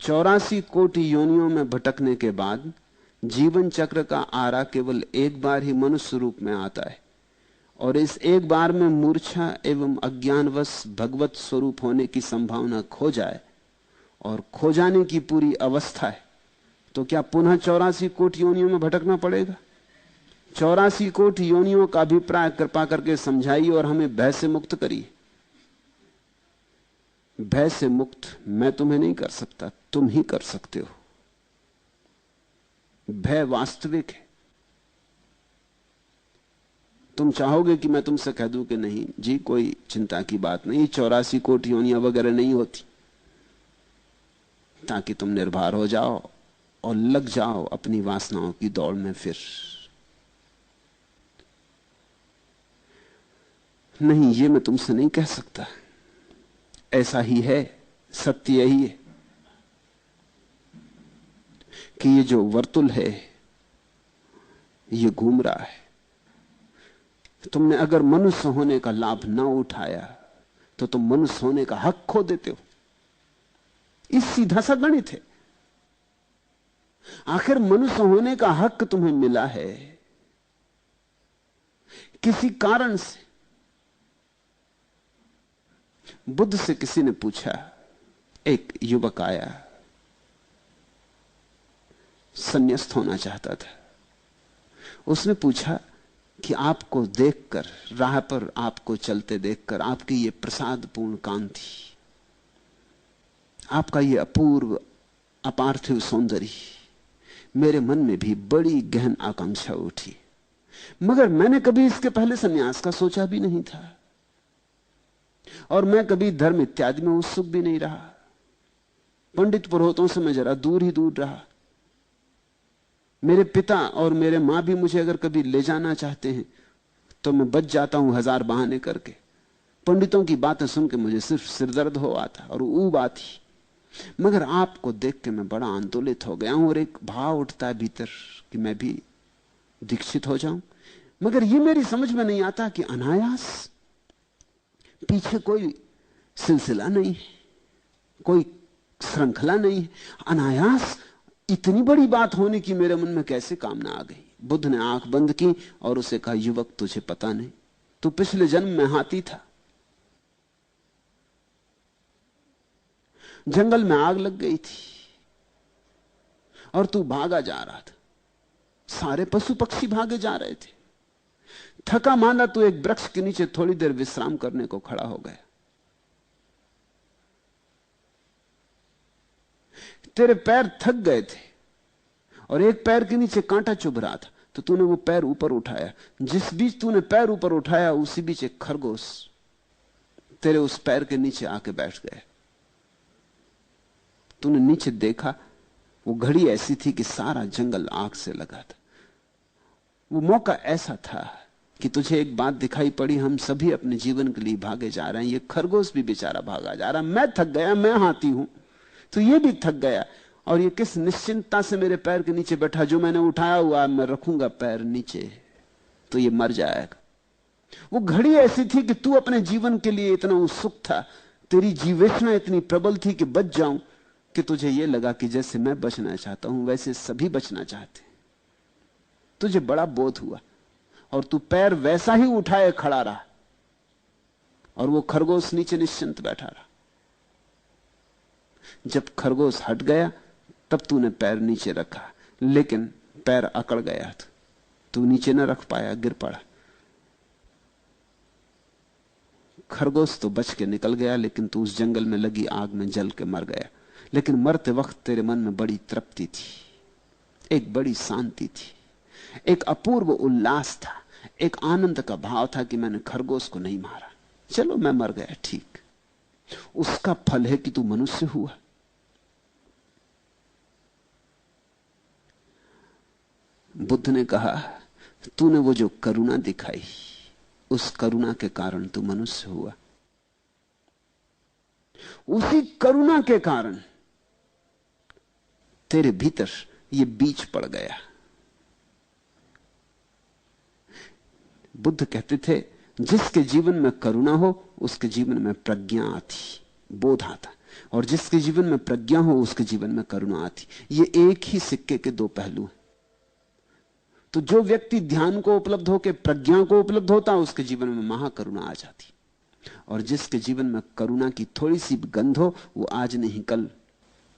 84 कोटि योनियों में भटकने के बाद जीवन चक्र का आरा केवल एक बार ही मनुष्य रूप में आता है, और इस एक बार में मूर्छा एवं अज्ञानवश भगवत स्वरूप होने की संभावना खो जाए और खो जाने की पूरी अवस्था है, तो क्या पुनः 84 कोटि योनियों में भटकना पड़ेगा? 84 कोटि योनियों का अभिप्राय कृपा करके समझाइए और हमें भय से मुक्त करिए। भय से मुक्त मैं तुम्हें नहीं कर सकता, तुम ही कर सकते हो। भय वास्तविक है। तुम चाहोगे कि मैं तुमसे कह दूं कि नहीं जी कोई चिंता की बात नहीं, 84 कोटि योनियां वगैरह नहीं होती, ताकि तुम निर्भर हो जाओ और लग जाओ अपनी वासनाओं की दौड़ में। फिर नहीं, ये मैं तुमसे नहीं कह सकता। ऐसा ही है, सत्य यही है कि ये जो वर्तुल है ये घूम रहा है। तुमने अगर मनुष्य होने का लाभ ना उठाया तो तुम मनुष्य होने का हक खो देते हो। इस सीधा सा गणित है। आखिर मनुष्य होने का हक तुम्हें मिला है किसी कारण से। बुद्ध से किसी ने पूछा, एक युवक आया, संन्यास्त होना चाहता था। उसने पूछा कि आपको देखकर, राह पर आपको चलते देखकर, आपकी ये प्रसादपूर्ण कांति, आपका ये अपूर्व अपार्थिव सौंदर्य, मेरे मन में भी बड़ी गहन आकांक्षा उठी, मगर मैंने कभी इसके पहले सन्यास का सोचा भी नहीं था, और मैं कभी धर्म इत्यादि में उत्सुक भी नहीं रहा। पंडित पुरोहितों से मैं जरा दूर ही दूर रहा। मेरे पिता और मेरे मां भी मुझे अगर कभी ले जाना चाहते हैं तो मैं बच जाता हूं हजार बहाने करके। पंडितों की बातें सुन के मुझे सिर्फ सिरदर्द हो आता और ऊब आती। मगर आपको देख के मैं बड़ा आंदोलित हो गया हूं और एक भाव उठता है भीतर कि मैं भी दीक्षित हो जाऊं। मगर ये मेरी समझ में नहीं आता कि अनायास, पीछे कोई सिलसिला नहीं है, कोई श्रृंखला नहीं है, अनायास इतनी बड़ी बात होने की मेरे मन में कैसे कामना आ गई। बुद्ध ने आंख बंद की और उसे कहा, युवक तुझे पता नहीं, तू पिछले जन्म में हाथी था, जंगल में आग लग गई थी और तू भागा जा रहा था, सारे पशु पक्षी भागे जा रहे थे, थका मांदा तू एक वृक्ष के नीचे थोड़ी देर विश्राम करने को खड़ा हो गया। तेरे पैर थक गए थे और एक पैर के नीचे कांटा चुभ रहा था, तो तूने वो पैर ऊपर उठाया। जिस बीच तूने पैर ऊपर उठाया उसी बीच एक खरगोश तेरे उस पैर के नीचे आके बैठ गया। तूने नीचे देखा, वो घड़ी ऐसी थी कि सारा जंगल आग से लगा था। वो मौका ऐसा था कि तुझे एक बात दिखाई पड़ी, हम सभी अपने जीवन के लिए भागे जा रहे हैं, ये खरगोश भी बेचारा भागा जा रहा है। मैं थक गया, मैं हाथी हूं, तो ये भी थक गया, और ये किस निश्चिंतता से मेरे पैर के नीचे बैठा, जो मैंने उठाया हुआ मैं रखूंगा पैर नीचे तो ये मर जाएगा। वो घड़ी ऐसी थी कि तू अपने जीवन के लिए इतना उत्सुक था, तेरी जीवेशना इतनी प्रबल थी कि बच जाऊं, कि तुझे यह लगा कि जैसे मैं बचना चाहता हूं वैसे सभी बचना चाहते। तुझे बड़ा बोध हुआ और तू पैर वैसा ही उठाए खड़ा रहा, और वो खरगोश नीचे निश्चिंत बैठा रहा। जब खरगोश हट गया तब तूने पैर नीचे रखा, लेकिन पैर अकड़ गया था, तू नीचे न रख पाया, गिर पड़ा। खरगोश तो बच के निकल गया, लेकिन तू उस जंगल में लगी आग में जल के मर गया। लेकिन मरते वक्त तेरे मन में बड़ी तृप्ति थी, एक बड़ी शांति थी, एक अपूर्व उल्लास था, एक आनंद का भाव था कि मैंने खरगोश को नहीं मारा, चलो मैं मर गया, ठीक। उसका फल है कि तू मनुष्य हुआ। बुद्ध ने कहा, तूने वो जो करुणा दिखाई, उस करुणा के कारण तू मनुष्य हुआ। उसी करुणा के कारण तेरे भीतर ये बीज पड़ गया। बुद्ध कहते थे, जिसके जीवन में करुणा हो उसके जीवन में प्रज्ञा आती, बोध आता। और जिसके जीवन में प्रज्ञा हो उसके जीवन में करुणा आती। ये एक ही सिक्के के दो पहलू हैं। तो जो व्यक्ति ध्यान को उपलब्ध होकर प्रज्ञा को उपलब्ध होता है उसके जीवन में महाकरुणा आ जाती, और जिसके जीवन में करुणा की थोड़ी सी गंध हो वो आज नहीं कल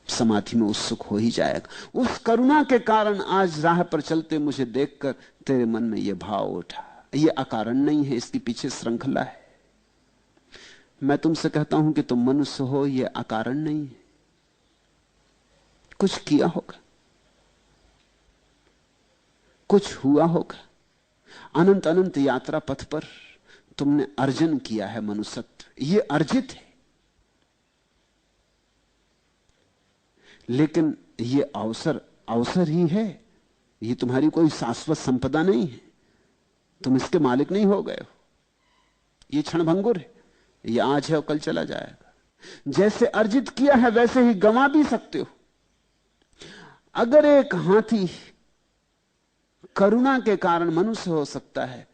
समाधि में उत्सुक हो ही जाएगा। उस करुणा के कारण आज राह पर चलते मुझे देखकर तेरे मन में यह भाव उठा। यह अकारण नहीं है, इसके पीछे श्रृंखला है। मैं तुमसे कहता हूं कि तुम मनुष्य हो, यह अकारण नहीं है, कुछ किया होगा, कुछ हुआ होगा। अनंत अनंत यात्रा पथ पर तुमने अर्जन किया है मनुष्यत्व, यह अर्जित है। लेकिन यह अवसर ही है, यह तुम्हारी कोई शाश्वत संपदा नहीं है, तुम इसके मालिक नहीं हो गए हो। यह क्षणभंगुर है, यह आज है और कल चला जाएगा। जैसे अर्जित किया है वैसे ही गंवा भी सकते हो। अगर एक हाथी करुणा के कारण मनुष्य हो सकता है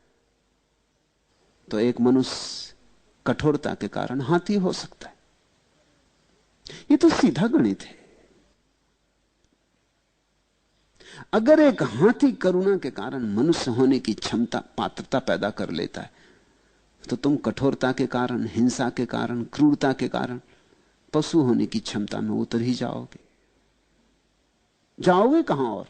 तो एक मनुष्य कठोरता के कारण हाथी हो सकता है। यह तो सीधा गणित है। अगर एक हाथी करुणा के कारण मनुष्य होने की क्षमता पात्रता पैदा कर लेता है तो तुम कठोरता के कारण, हिंसा के कारण, क्रूरता के कारण पशु होने की क्षमता में उतर ही जाओगे। जाओगे कहां? और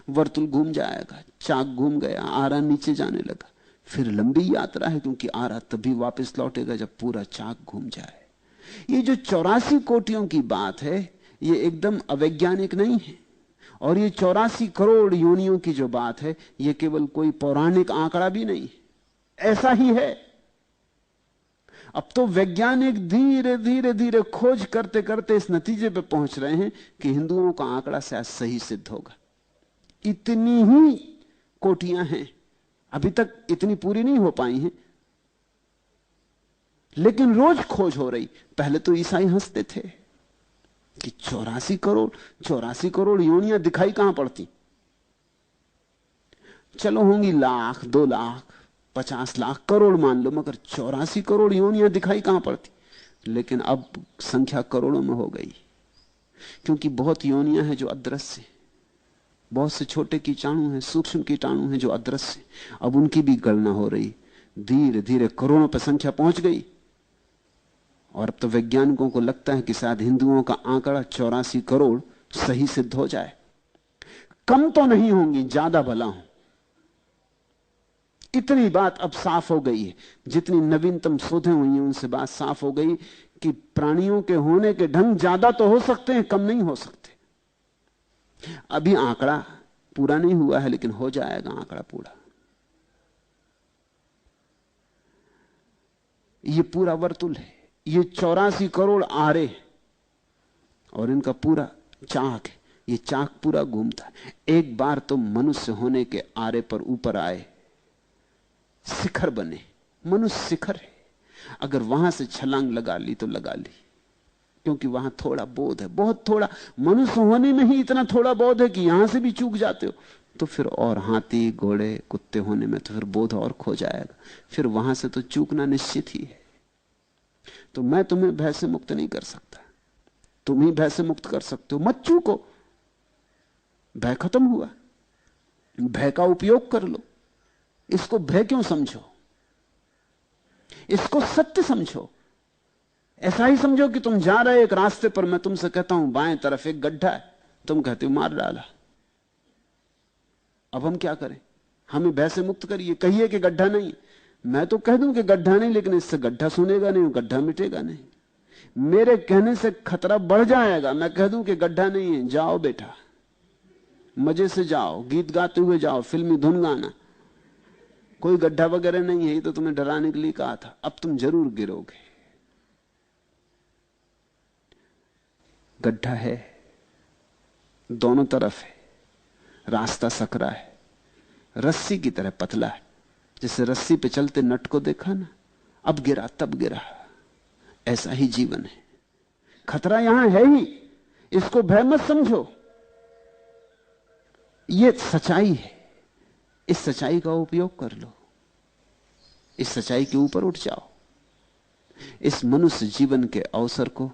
वर्तुल घूम जाएगा, चाक घूम गया, आरा नीचे जाने लगा। फिर लंबी यात्रा है, क्योंकि आरा तभी वापस लौटेगा जब पूरा चाक घूम जाए। ये जो 84 कोटियों की बात है ये एकदम अवैज्ञानिक नहीं है, और ये 84 करोड़ योनियों की जो बात है ये केवल कोई पौराणिक आंकड़ा भी नहीं है, ऐसा ही है। अब तो वैज्ञानिक धीरे धीरे धीरे खोज करते करते इस नतीजे पे पहुंच रहे हैं कि हिंदुओं का आंकड़ा शायद सही सिद्ध होगा। इतनी ही कोटियां हैं, अभी तक इतनी पूरी नहीं हो पाई हैं, लेकिन रोज खोज हो रही। पहले तो ईसाई हंसते थे कि 84 करोड़ योनियां दिखाई कहां पड़ती। चलो होंगी लाख, 2 लाख, 50 लाख, करोड़ मान लो, मगर 84 करोड़ योनियां दिखाई कहां पड़ती। लेकिन अब संख्या करोड़ों में हो गई, क्योंकि बहुत योनियां हैं जो अदृश्य हैं, बहुत से छोटे कीटाणु हैं, सूक्ष्म कीटाणु हैं जो अदृश्य हैं। अब उनकी भी गणना हो रही, धीरे धीरे करोड़ों पर संख्या पहुंच गई। और अब तो वैज्ञानिकों को लगता है कि शायद हिंदुओं का आंकड़ा 84 करोड़ सही सिद्ध हो जाए। कम तो नहीं होंगी, ज्यादा भला हो। इतनी बात अब साफ हो गई है, जितनी नवीनतम शोधें हुई हैं उनसे बात साफ हो गई कि प्राणियों के होने के ढंग ज्यादा तो हो सकते हैं, कम नहीं हो सकते। अभी आंकड़ा पूरा नहीं हुआ है, लेकिन हो जाएगा आंकड़ा पूरा। ये पूरा वर्तुल है, ये 84 करोड़ आरे, और इनका पूरा चाक है। ये चाक पूरा घूमता है। एक बार तो मनुष्य होने के आरे पर ऊपर आए, शिखर बने। मनुष्य शिखर है। अगर वहां से छलांग लगा ली तो लगा ली, क्योंकि वहां थोड़ा बोध है, बहुत थोड़ा। मनुष्य होने में ही इतना थोड़ा बोध है कि यहां से भी चूक जाते हो तो फिर और हाथी, घोड़े, कुत्ते होने में तो फिर बोध और खो जाएगा। फिर वहां से तो चूकना निश्चित ही है। तो मैं तुम्हें भय से मुक्त नहीं कर सकता, तुम ही भय से मुक्त कर सकते हो। मत चूको, भय खत्म हुआ। भय का उपयोग कर लो। इसको भय क्यों समझो, इसको सत्य समझो। ऐसा ही समझो कि तुम जा रहे एक रास्ते पर, मैं तुमसे कहता हूं बाएं तरफ एक गड्ढा है, तुम कहते हो मार डाला। अब हम क्या करें? हमें भय से मुक्त करिए, कहिए कि गड्ढा नहीं। मैं तो कह दूं कि गड्ढा नहीं, लेकिन इससे गड्ढा सुनेगा नहीं, गड्ढा मिटेगा नहीं। मेरे कहने से खतरा बढ़ जाएगा। मैं कह दूं कि गड्ढा नहीं है, जाओ बेटा, मजे से जाओ, गीत गाते हुए जाओ, फिल्मी धुन गाना, कोई गड्ढा वगैरह नहीं है, ये तो तुम्हें डराने के लिए कहा था। अब तुम जरूर गिरोगे। गड्ढा है, दोनों तरफ है, रास्ता सकरा है, रस्सी की तरह पतला है। जैसे रस्सी पे चलते नट को देखा ना, अब गिरा तब गिरा, ऐसा ही जीवन है। खतरा यहां है ही, इसको भय मत समझो। ये सच्चाई है, इस सच्चाई का उपयोग कर लो, इस सच्चाई के ऊपर उठ जाओ। इस मनुष्य जीवन के अवसर को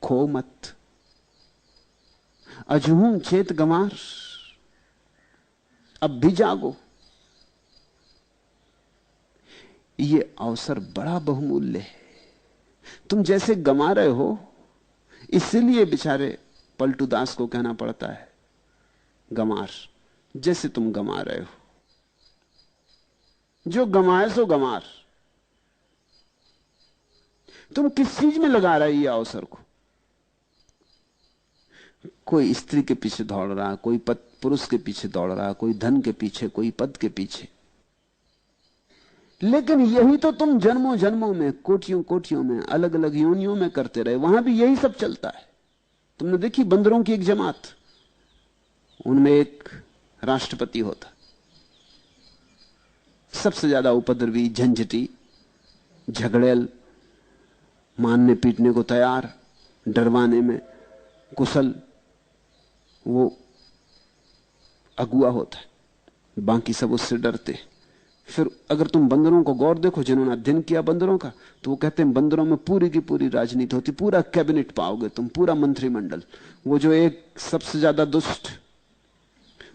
खो मत। अजहूं चेत गंवार, अब भी जागो। ये अवसर बड़ा बहुमूल्य है। तुम जैसे गंवा रहे हो, इसलिए बेचारे पलटू दास को कहना पड़ता है गंवार। जैसे तुम गंवा रहे हो, जो गंवाए सो गंवार। तुम किस चीज में लगा रहे ये अवसर को? कोई स्त्री के पीछे दौड़ रहा, कोई पुरुष के पीछे दौड़ रहा, कोई धन के पीछे, कोई पद के पीछे। लेकिन यही तो तुम जन्मों जन्मों में, कोटियों कोटियों में, अलग अलग योनियों में करते रहे। वहां भी यही सब चलता है। तुमने देखी बंदरों की एक जमात, उनमें एक राष्ट्रपति होता, सबसे ज्यादा उपद्रवी, झंझटी, झगड़ेल, मारने पीटने को तैयार, डरवाने में कुशल, वो अगुआ होता है। बाकी सब उससे डरते। फिर अगर तुम बंदरों को गौर देखो, जिन्होंने अध्ययन किया बंदरों का, तो वो कहते हैं बंदरों में पूरी की पूरी राजनीति होती। पूरा कैबिनेट पाओगे तुम, पूरा मंत्रिमंडल। वो जो एक सबसे ज्यादा दुष्ट,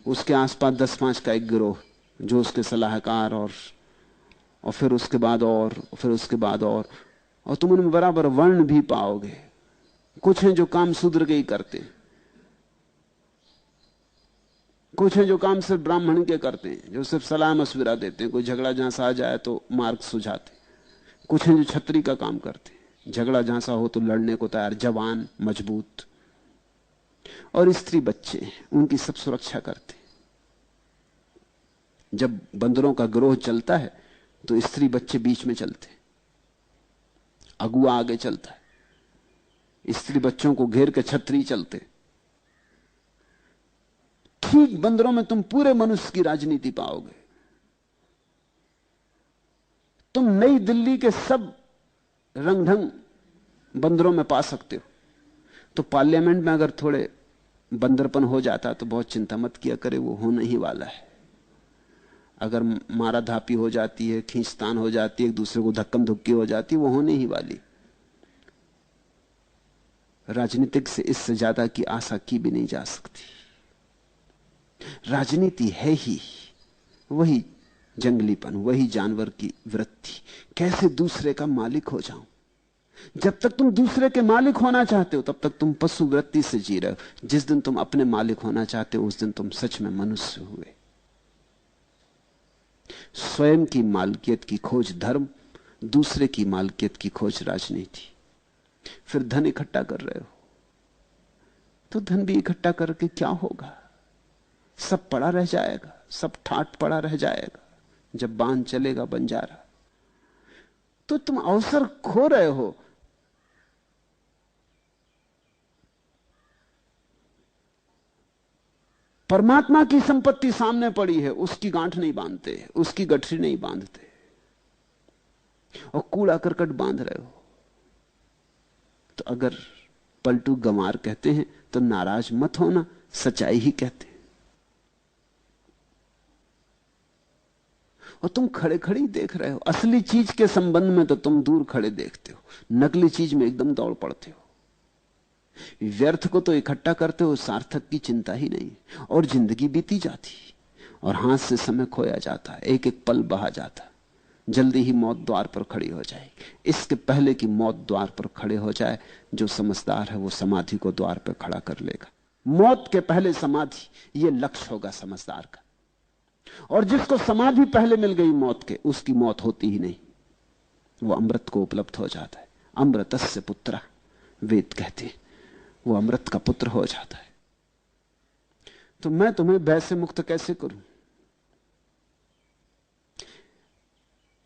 उसके आसपास 10-5 का एक गिरोह जो उसके सलाहकार, और फिर उसके बाद और फिर उसके बाद और तुम उनमें बराबर वर्ण भी पाओगे। कुछ हैं जो काम शूद्र के ही करते, कुछ हैं जो काम सिर्फ ब्राह्मण के करते हैं, जो सिर्फ सलाह मशविरा देते हैं। कोई झगड़ा जहां सा आ जाए तो मार्ग सुझाते। कुछ हैं जो छत्री का काम करते हैं, झगड़ा जहां सा हो तो लड़ने को तैयार, जवान, मजबूत। और स्त्री बच्चे, उनकी सब सुरक्षा करते। जब बंदरों का गिरोह चलता है तो स्त्री बच्चे बीच में चलते, अगुआ आगे चलता है, स्त्री बच्चों को घेर के छत्री चलते। ठीक बंदरों में तुम पूरे मनुष्य की राजनीति पाओगे। तुम नई दिल्ली के सब रंग ढंग बंदरों में पा सकते हो। तो पार्लियामेंट में अगर थोड़े बंदरपन हो जाता तो बहुत चिंता मत किया करे, वो होने ही वाला है। अगर मारा धापी हो जाती है, खींचतान हो जाती है, एक दूसरे को धक्कम धुक्की हो जाती है, वो होने ही वाली। राजनीतिक से इससे ज्यादा की आशा की भी नहीं जा सकती। राजनीति है ही वही जंगलीपन, वही जानवर की वृत्ति। कैसे दूसरे का मालिक हो जाऊं? जब तक तुम दूसरे के मालिक होना चाहते हो तब तक तुम पशु वृत्ति से जी रहे हो। जिस दिन तुम अपने मालिक होना चाहते हो उस दिन तुम सच में मनुष्य हुए। स्वयं की मालकियत की खोज धर्म, दूसरे की मालकियत की खोज राजनीति। फिर धन इकट्ठा कर रहे हो तो धन भी इकट्ठा करके क्या होगा? सब पड़ा रह जाएगा, सब ठाट पड़ा रह जाएगा जब बांध चलेगा बंजारा। तो तुम अवसर खो रहे हो। परमात्मा की संपत्ति सामने पड़ी है, उसकी गांठ नहीं बांधते, उसकी गठरी नहीं बांधते, और कूड़ा करकट बांध रहे हो। तो अगर पलटू गंवार कहते हैं तो नाराज मत होना, सच्चाई ही कहते हैं। और तुम खड़े खड़े ही देख रहे हो। असली चीज के संबंध में तो तुम दूर खड़े देखते हो, नकली चीज में एकदम दौड़ पड़ते हो। व्यर्थ को तो इकट्ठा करते हो, सार्थक की चिंता ही नहीं। और जिंदगी बीती जाती और हाथ से समय खोया जाता है, एक एक पल बहा जाता। जल्दी ही मौत द्वार पर खड़ी हो जाएगी। इसके पहले कि मौत द्वार पर खड़े हो जाए, जो समझदार है वो समाधि को द्वार पर खड़ा कर लेगा। मौत के पहले समाधि, ये लक्ष्य होगा समझदार का। और जिसको समाधि पहले मिल गई मौत के, उसकी मौत होती ही नहीं, वो अमृत को उपलब्ध हो जाता है। अमृतस्य पुत्र, वेद कहते हैं, वो अमृत का पुत्र हो जाता है। तो मैं तुम्हें भय से मुक्त कैसे करूं?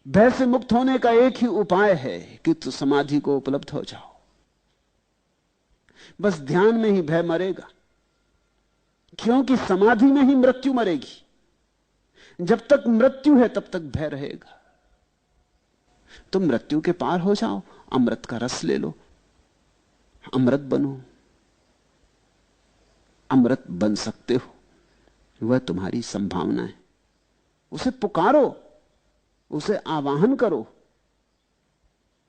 भय से मुक्त होने का एक ही उपाय है कि तू समाधि को उपलब्ध हो जाओ। बस ध्यान में ही भय मरेगा, क्योंकि समाधि में ही मृत्यु मरेगी। जब तक मृत्यु है तब तक भय रहेगा। तुम मृत्यु के पार हो जाओ, अमृत का रस ले लो, अमृत बनो। अमृत बन सकते हो, वह तुम्हारी संभावना है। उसे पुकारो, उसे आवाहन करो।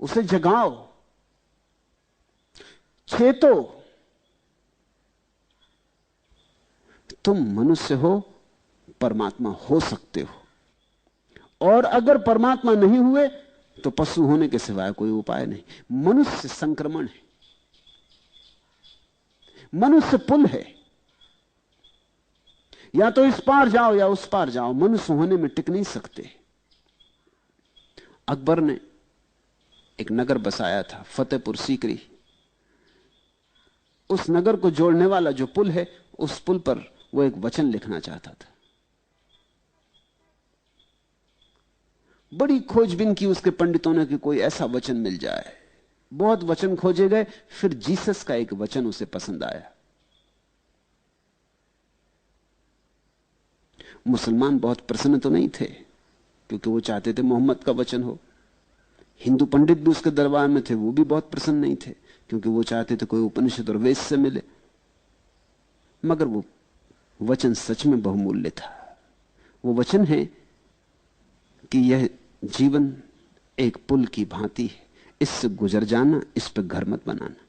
उसे जगाओ, चेतो। तुम मनुष्य हो, परमात्मा हो सकते हो, और अगर परमात्मा नहीं हुए तो पशु होने के सिवाय कोई उपाय नहीं। मनुष्य संक्रमण है, मनुष्य पुल है, या तो इस पार जाओ या उस पार जाओ, मनुष्य होने में टिक नहीं सकते। अकबर ने एक नगर बसाया था, फतेहपुर सीकरी। उस नगर को जोड़ने वाला जो पुल है, उस पुल पर वो एक वचन लिखना चाहता था। बड़ी खोजबीन की उसके पंडितों ने कि कोई ऐसा वचन मिल जाए। बहुत वचन खोजे गए, फिर जीसस का एक वचन उसे पसंद आया। मुसलमान बहुत प्रसन्न तो नहीं थे, क्योंकि वो चाहते थे मोहम्मद का वचन हो। हिंदू पंडित भी उसके दरबार में थे, वो भी बहुत प्रसन्न नहीं थे, क्योंकि वो चाहते थे कोई उपनिषद और वेद से मिले। मगर वो वचन सच में बहुमूल्य था। वो वचन है कि यह जीवन एक पुल की भांति है, इससे गुजर जाना, इस पर घर मत बनाना।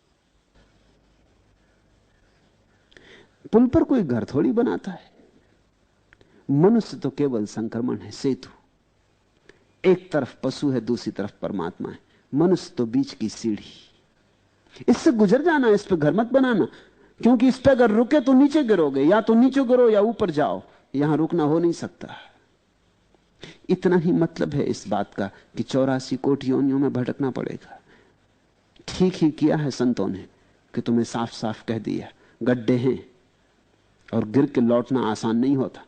पुल पर कोई घर थोड़ी बनाता है। मनुष्य तो केवल संक्रमण है, सेतु। एक तरफ पशु है, दूसरी तरफ परमात्मा है। मनुष्य तो बीच की सीढ़ी, इससे गुजर जाना, इस पर घर मत बनाना। क्योंकि इस पर अगर रुके तो नीचे गिरोगे, या तो नीचे गिरो या ऊपर जाओ, यहां रुकना हो नहीं सकता। इतना ही मतलब है इस बात का कि 84 कोटि योनियों में भटकना पड़ेगा। ठीक ही किया है संतों ने कि तुम्हें साफ साफ कह दिया, गड्ढे हैं और गिर के लौटना आसान नहीं होता।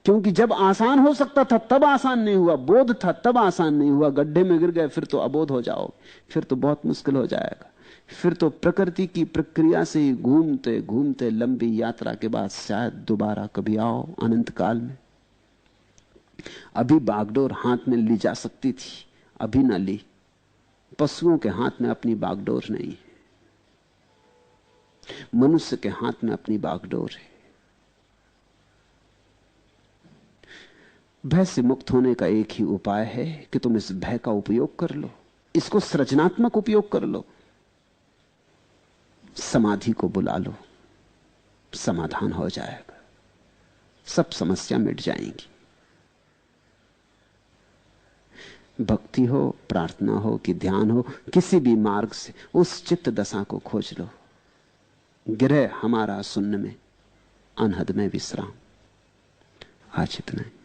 क्योंकि जब आसान हो सकता था तब आसान नहीं हुआ, बोध था तब आसान नहीं हुआ। गड्ढे में गिर गए, फिर तो अबोध हो जाओगे, फिर तो बहुत मुश्किल हो जाएगा। फिर तो प्रकृति की प्रक्रिया से ही घूमते घूमते लंबी यात्रा के बाद शायद दोबारा कभी आओ अनंत काल में। अभी बागडोर हाथ में ली जा सकती थी, अभी ना ली। पशुओं के हाथ में अपनी बागडोर नहीं है, मनुष्य के हाथ में अपनी बागडोर है। भय से मुक्त होने का एक ही उपाय है कि तुम इस भय का उपयोग कर लो, इसको सृजनात्मक उपयोग कर लो। समाधि को बुला लो, समाधान हो जाएगा, सब समस्या मिट जाएंगी। भक्ति हो, प्रार्थना हो कि ध्यान हो, किसी भी मार्ग से उस चित्त दशा को खोज लो। गिरह हमारा शून्य में, अनहद में विश्राम। आज इतना है।